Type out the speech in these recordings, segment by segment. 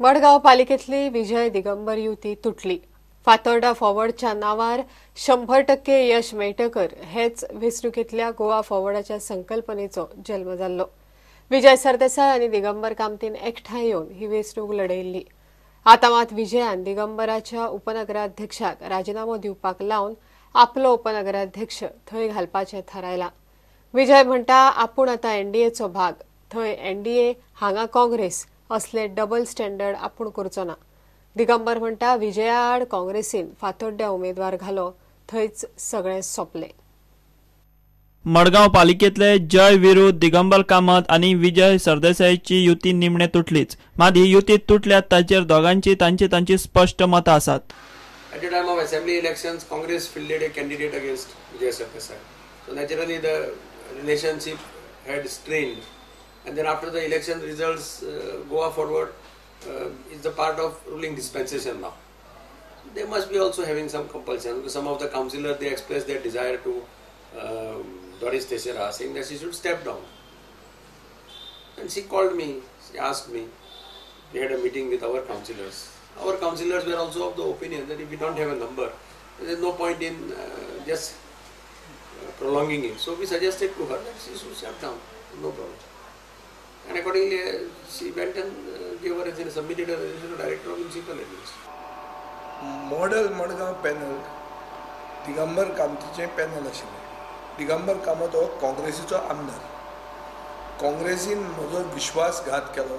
मडगाव पालिकेतली विजय दिगंबर युती तुटली. फातर्डा फॉरवर्डच्या नावार 100% यश मेळटकर हेच वेंचणुकेंतल्या गोवा फॉरवर्डाच्या संकल्पनेचो जल्म जाल्लो. विजय सरदेसाय आनी दिगंबर कामतीन एकठांय येवन ही वेंचणूक लढयल्ली. आतां मात विजयान दिगंबराच्या उपनगराध्यक्षाक राजीनामो दिवपाक लावन आपलो उपनगराध्यक्ष थंय घालपाचें थारायलां. विजय म्हणटा आपूण आतां एनडीएचो भाग, थंय एनडीए हांगा काँग्रेस असले डबल स्टँडर्ड आपूण करचो ना. दिगंबर म्हणटा विजया आड काँग्रेसीन फातोड्ड्या उमेदवार घालो, थंयच सगळें सोंपलें. मडगाव पालिकेतले जय विरुद्ध दिगंबर कामत आणि विजय सरदेसायची युती निमणे तुटलीच. मात ही युती तुटल्यात ताचेर दोगांची तांची स्पष्ट मतां आसात. At the time of assembly elections, Congress fielded a candidate against Vijay Sardesai. So naturally the relationship had strained. And then after the election results, Goa Forward is the part of ruling dispensation now. They must be also having some compulsion. Some of the councillors, they expressed their desire to Doris Teixeira, saying that she should step down. And she called me, she asked me. We had a meeting with our councillors. Our councillors were also of the opinion that if we don't have a number, there is no point in just prolonging it. So we suggested to her that she should step down, no problem. And accordingly, she went and gave her a submitted a resolution to Director of Municipal Administration. Model Madgaon panel Digambar कामतीचें panel आशिल्लें. दिगंबर कामत हो काँग्रेसीचो आमदार. काँग्रेसीन म्हजो विश्वासघात केलो,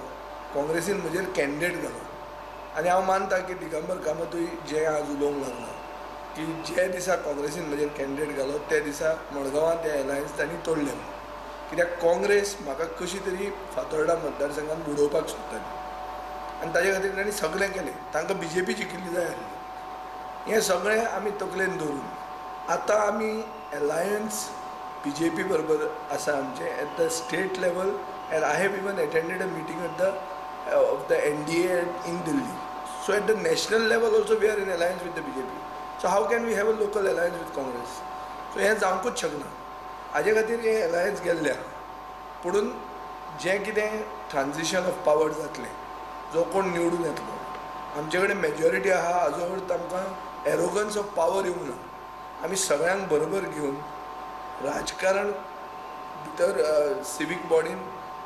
काँग्रेसीन म्हजेर कॅन्डिडेट घालो आनी हांव मानता की दिगंबर कामतूय जें आज उलोवंक लागला की जे दिसा काँग्रेसीन म्हजेर कॅन्डिडेट घालो ते दिसा मडगांवां तें एलायन्स तांणी तोडलें. कित्याक काँग्रेस म्हाका कशी तरी फातोर्डा मतदारसंघात उडोवपाक सोदताली आनी ताजे खातीर तांणी सगळें केलें. तांकां बीजेपी जिखिल्ली जाय आसली. हें सगळें आमी तकलेन धरून आतां आमी एलायन्स बीजेपी बरोबर आसा आमचें at the state level. End I have even attended a meeting of the NDA in Delhi. So at the national level also we are in alliance with the BJP. So how can we have a local alliance with Congress? So हे जावंकूच शकना. हाजे खातीर हे alliance गेल्ल्या पुणून जें कितें transition of power जातलें, जो कोण निवडून येतलो, आमचे कडेन मेजॉरिटी आहा, हाजो अर्थ आमकां एरोगन्स ऑफ पावर येवंक ना. आमी सगळ्यांक बरोबर घेवन राजकारण भितर सिवीक बॉडीन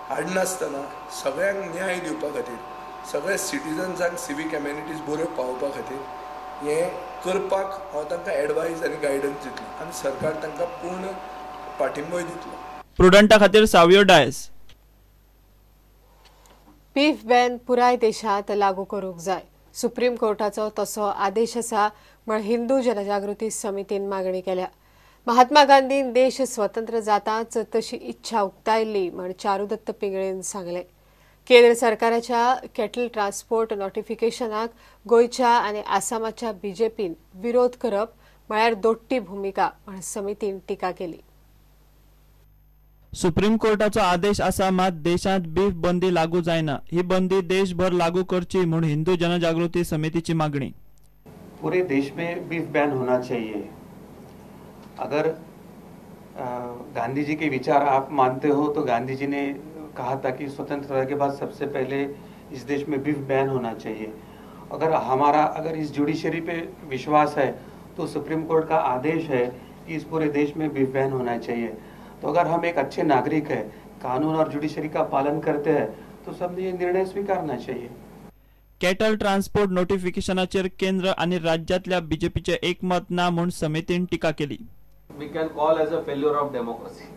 हाडनासतना सगळ्यांक न्याय दिवपा खातीर, सगळ्या सिटिजन्सांक सिवीक एमेनिटीज बऱ्यो पावोवपा खातीर हें करपाक हांव तांकां एडवायस आनी गायडन्स दितलो आनी सरकार तांकां पूर्ण पाठिंबोय दितलो. प्रुडंटा खातीर सावियो डायस. बीफ बॅन पुराय देशांत लागू करूंक जाय. सुप्रीम कोर्टाचो तसो आदेश आसा म्हण हिंदू जनजागृती समितीन मागणी केल्या. महात्मा गांधीन देश स्वतंत्र जाताच तशी इच्छा उक्तायल्ली म्हण चारुदत्त पिंगळेन सांगलें. केंद्र सरकाराच्या कॅटल ट्रान्सपोर्ट नोटिफिकेशनाक गोंयच्या आनी आसामाच्या बीजेपीन विरोध करप म्हळ्यार दोट्टी भुमिका म्हण समितीन टिका केली. सुप्रीम कोर्टाचो आदेश आसा मात देशांत बीफ बंदी लागू जायना. ही बंदी देशभर लागू करची म्हूण हिंदू जनजागृती समितीची मागणी. पूरे देश में बीफ बैन होना चाहिए. अगर गांधी जी के विचार आप मानते हो तो गांधी जी ने कहा था कि स्वतंत्रता के बाद सबसे पहले इस देश में बीफ बैन होना चाहिए. अगर इस जुडिशरी पे विश्वास है तो सुप्रीम कोर्ट का आदेश है कि इस पूरे देश में बीफ बैन होना चाहिए. तो अगर हम एक अच्छे नागरिक है, कानून और जुडिशरी का पालन करते हैं तो सबने ये निर्णय स्वीकारना चाहिए. कॅटल ट्रान्सपोर्ट नोटिफिकेशनाचेर केंद्र आणि राज्यातल्या बीजेपीचे एकमत ना म्हूण समितीन टिका केली. We can call as a failure of democracy.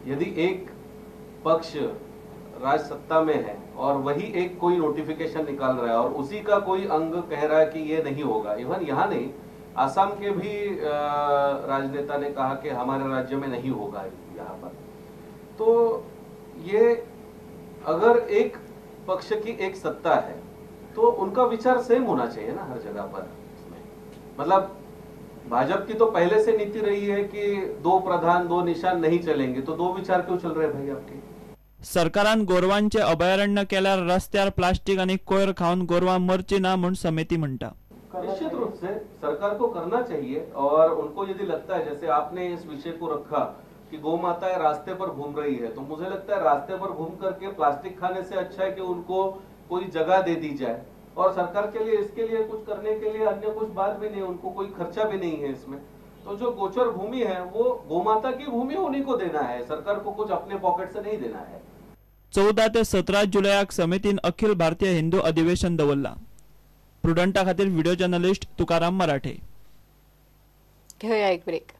यदि एक पक्ष राज सत्ता में है और वही एक कोई नोटिफिकेशन निकाल रहा है और उसी का कोई अंग कह रहा है कि ये नहीं होगा, इवन यहाँ नहीं, आसाम के भी राजनेता ने कहा कि हमारे राज्य में नहीं होगा यहाँ पर, तो ये अगर एक पक्ष की एक सत्ता है तो उनका विचार सेम होना चाहिए ना हर जगह पर. मतलब भाजपा की तो पहले से नीति रही है कि 2 प्रधान 2 निशान नहीं चलेंगे, तो 2 विचार क्यों चल रहे भाई आपके. सरकारान गोरवांचे अभयारण्य केल्यार रस्त्यार प्लास्टिक आणि कोयर खाऊन गोरवां मरची ना म्हूण समिती म्हणटा. निश्चित रूप से सरकार को करना चाहिए. और उनको यदि लगता है, जैसे आपने इस विषय को रखा कि गौ माता रास्ते पर घूम रही है, तो मुझे लगता है रास्ते पर घूम करके प्लास्टिक खाने से अच्छा है कि उनको कोई जगह दे दी जाए, और सरकार के लिए इसके लिए कुछ करने के लिए अन्य कुछ बात भी नहीं, उनको कोई खर्चा भी नहीं है इसमें। तो जो गोचर भूमि है वो गोमाता की भूमि उन्हीं को देना है, सरकार को कुछ अपने पॉकेट से नहीं देना है। 14 ते 17 जुलयाक समितीन अखिल भारतीय हिंदू अधिवेशन दवरला। प्रुडंटा खातीर व्हिडिओ जर्नलिस्ट तुकाराम मराठे। घेऊया एक ब्रेक.